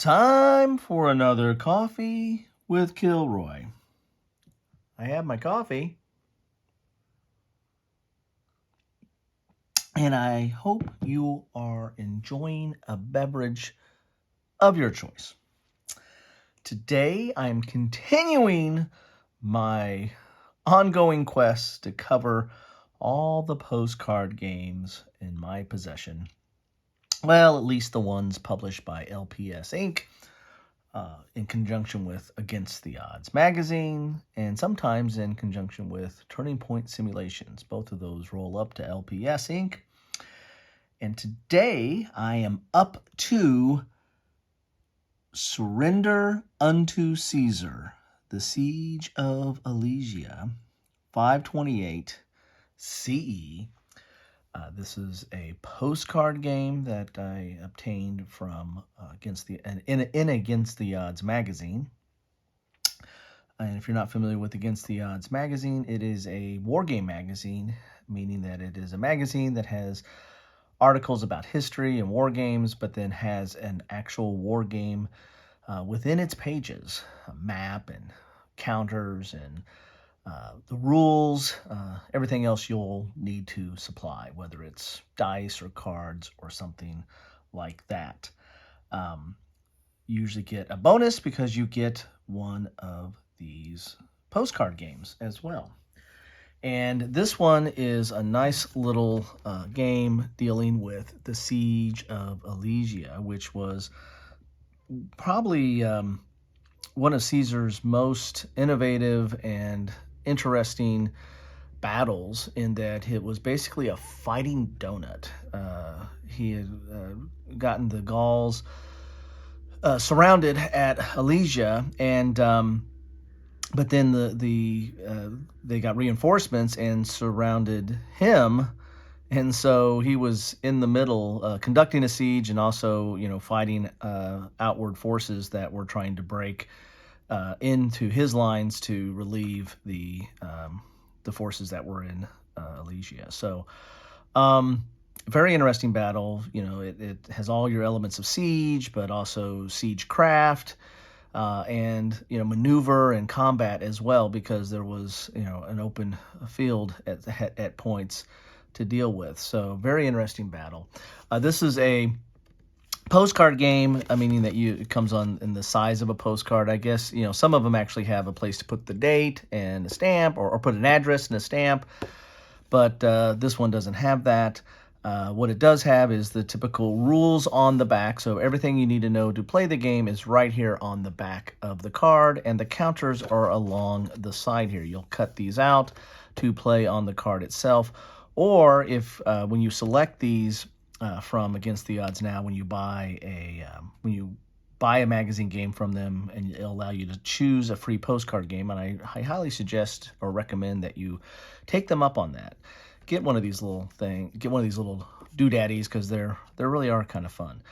Time for another coffee with Kilroy. I have my coffee, and I hope you are enjoying a beverage of your choice. Today, I am continuing my ongoing quest to cover all the postcard games in my possession. Well, at least the ones published by LPS Inc., in conjunction with Against the Odds magazine, and sometimes in conjunction with Turning Point Simulations. Both of those roll up to LPS Inc. And today I am up to Surrender Unto Caesar, The Siege of Alesia, 528 CE. This is a postcard game that I obtained from Against the Odds magazine. And if you're not familiar with Against the Odds magazine, it is a war game magazine, meaning that it is a magazine that has articles about history and war games, but then has an actual war game within its pages, a map and counters and the rules, everything else you'll need to supply, whether it's dice or cards or something like that. You usually get a bonus because you get one of these postcard games as well. And this one is a nice little game dealing with the Siege of Alesia, which was probably one of Caesar's most innovative and interesting battles, in that it was basically a fighting donut. He had gotten the Gauls surrounded at Alesia, and but then they got reinforcements and surrounded him, and so he was in the middle, conducting a siege and also fighting outward forces that were trying to break into his lines to relieve the forces that were in Alesia. So, very interesting battle. It has all your elements of siege, but also siege craft, and maneuver and combat as well, because there was an open field at points to deal with. So, very interesting battle. This is a postcard game, meaning that it comes on in the size of a postcard. I guess some of them actually have a place to put the date and a stamp, or put an address and a stamp, but this one doesn't have that. What it does have is the typical rules on the back, so everything you need to know to play the game is right here on the back of the card, and the counters are along the side here. You'll cut these out to play on the card itself, or if when you select these from Against the Odds now, when you buy a magazine game from them, and it'll allow you to choose a free postcard game, and I highly suggest or recommend that you take them up on that. Get one of these little doodaddies, because they really are kind of fun.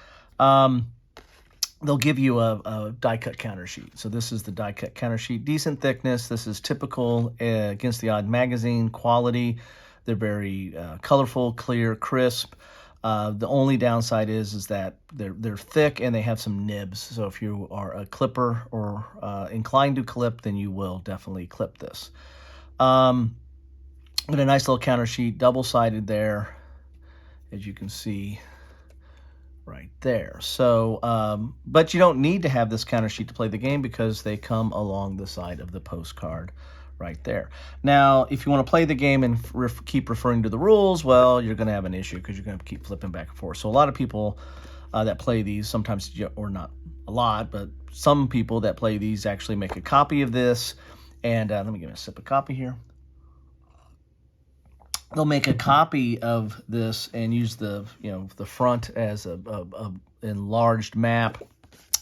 They'll give you a die cut counter sheet. So this is the die cut counter sheet, decent thickness. This is typical Against the Odds magazine quality. They're very colorful, clear, crisp. The only downside is that they're thick and they have some nibs. So if you are a clipper or inclined to clip, then you will definitely clip this. But a nice little counter sheet, double-sided there, as you can see right there. So, but you don't need to have this counter sheet to play the game, because they come along the side of the postcard right there. Now, if you want to play the game and keep referring to the rules, well, you're going to have an issue, because you're going to keep flipping back and forth. So a lot of people that play these, sometimes, or not a lot, but some people that play these actually make a copy of this. And let me get a sip of coffee here. They'll make a copy of this and use the front as a enlarged map,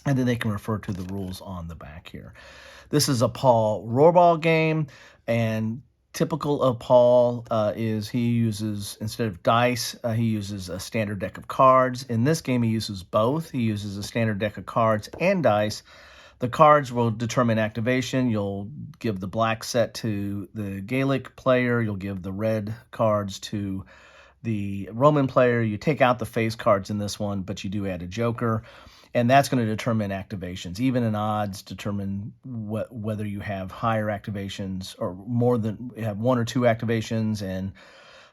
and then they can refer to the rules on the back here. This is a Paul Rohrbal game, and typical of Paul is he uses, instead of dice, he uses a standard deck of cards. In this game, he uses both. He uses a standard deck of cards and dice. The cards will determine activation. You'll give the black set to the Gallic player. You'll give the red cards to the Roman player. You take out the face cards in this one, but you do add a joker. And that's going to determine activations. Even in odds, determine whether you have higher activations or more than you have one or two activations, and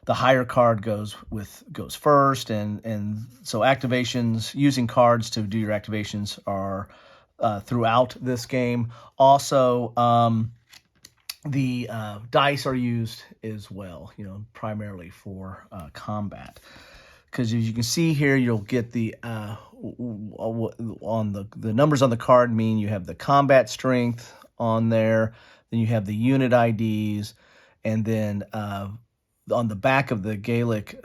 the higher card goes first. And so activations, using cards to do your activations, are throughout this game. Also, the dice are used as well, primarily for combat. Because as you can see here, you'll get the on the numbers on the card mean you have the combat strength on there, then you have the unit IDs, and then on the back of the Gallic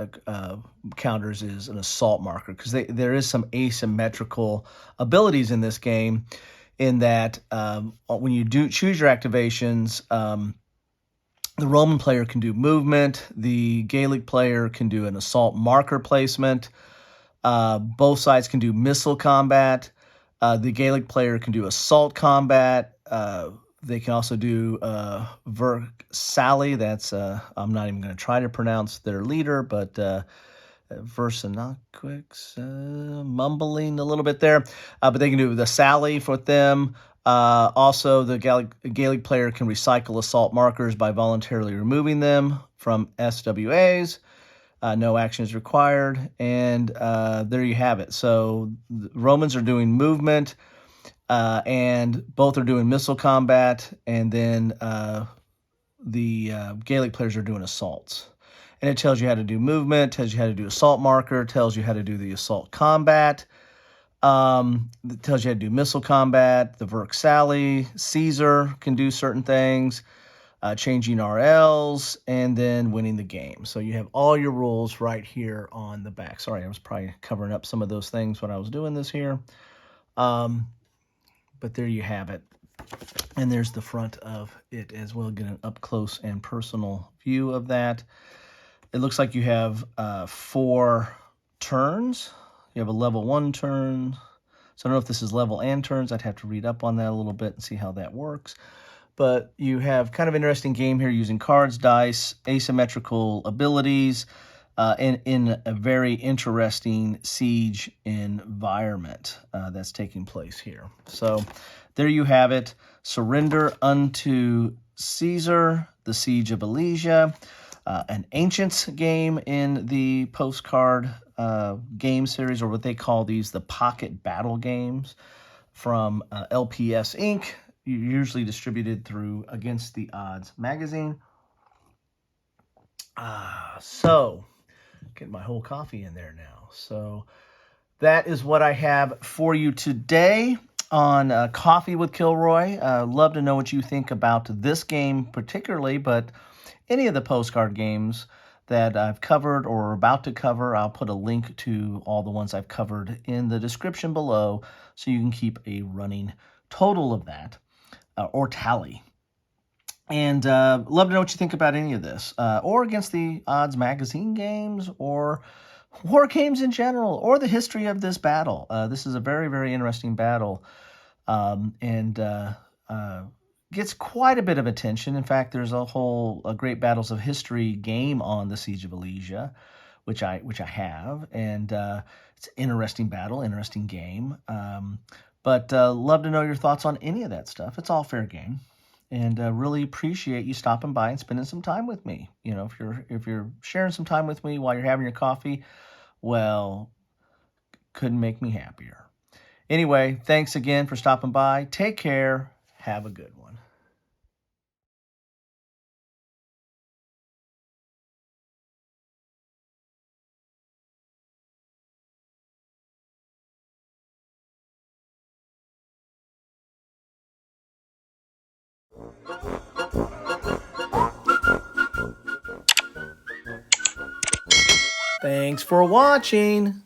counters is an assault marker, because there is some asymmetrical abilities in this game, in that when you do choose your activations, the Roman player can do movement. The Gallic player can do an assault marker placement. Both sides can do missile combat. The Gallic player can do assault combat. They can also do Vercingetorix. That's I'm not even going to try to pronounce their leader, but Vercingetorix, mumbling a little bit there. But they can do the Sally for them. Also, the Gallic player can recycle assault markers by voluntarily removing them from SWAs. No action is required. And there you have it. So the Romans are doing movement, and both are doing missile combat. And then the Gallic players are doing assaults. And it tells you how to do movement, tells you how to do assault marker, tells you how to do the assault combat. It tells you how to do missile combat. The Vercingetorix, Caesar can do certain things, changing RLs, and then winning the game. So you have all your rules right here on the back. Sorry, I was probably covering up some of those things when I was doing this here. But there you have it. And there's the front of it as well. Get an up-close and personal view of that. It looks like you have 4 turns. You have a level 1 turn. So I don't know if this is level and turns. I'd have to read up on that a little bit and see how that works. But you have kind of an interesting game here using cards, dice, asymmetrical abilities, in a very interesting siege environment that's taking place here. So there you have it. Surrender unto Caesar, the Siege of Alesia. An Ancients game in the Postcard game series, or what they call these, the Pocket Battle games, from LPS Inc., usually distributed through Against the Odds magazine. So, getting my whole coffee in there now. So, that is what I have for you today on Coffee with Kilroy. Love to know what you think about this game particularly, but any of the Postcard games that I've covered or are about to cover. I'll put a link to all the ones I've covered in the description below, so you can keep a running total of that, or tally. And love to know what you think about any of this, or Against the Odds magazine games, or war games in general, or the history of this battle. This is a very, very interesting battle, and gets quite a bit of attention. In fact, there's a Great Battles of History game on the Siege of Alesia, which I have, and it's an interesting battle, interesting game. But love to know your thoughts on any of that stuff. It's all fair game, and really appreciate you stopping by and spending some time with me. If you're sharing some time with me while you're having your coffee, well, couldn't make me happier. Anyway, thanks again for stopping by. Take care. Have a good one. Thanks for watching.